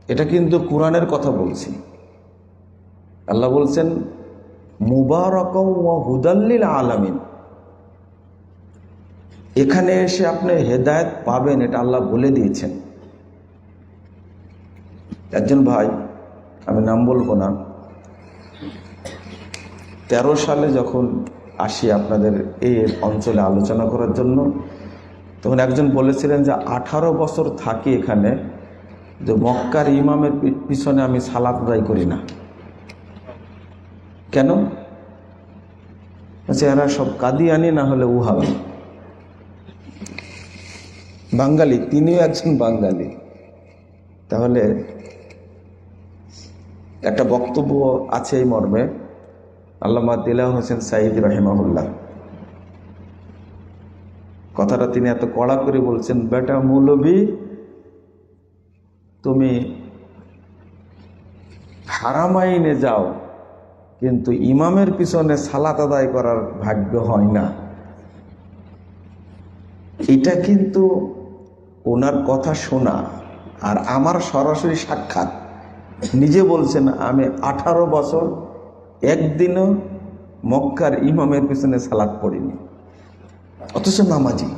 এটা কিন্তু কোরআনের কথা বলছি। আল্লাহ বলছেন মুবারাকাও ওয়া হুদাল্লিল আলামিন। এখানে এসে আপনি হেদায়েত পাবেন, এটা আল্লাহ বলে দিয়েছেন। একজন ভাই, আমি নাম বলবো না, 13 সালে যখন আসি আপনাদের এই অঞ্চলে আলোচনা করার জন্য, তখন একজন বলেছিলেন যে 18 বছর থাকি এখানে, যে মক্কার ইমামের পিছনে আমি সালাত আদায় করি না। কেন? আচ্ছা, এরা সব কাদিয়ানি না হলে ওহাবি। বাঙালি, তিনিও একজন বাঙালি। তাহলে একটা বক্তব্য আছে এই মর্মে, আল্লামা দিলওয়ার হোসেন সাঈদী রাহিমাহুল্লাহ, কথাটা তিনি এত কড়া করে বলছেন, বেটা মৌলবী, তুমি হারামাইনে যাও কিন্তু ইমামের পিছনে সালাত আদায় করার ভাগ্য হয় না। এটা কিন্তু ওনার কথা শোনা আর আমার সরাসরি সাক্ষাৎ। নিজে বলছেন আমি 18 বছর একদিনও মক্কার ইমামের পিছনে সালাত পড়িনি, অথচ নামাজি।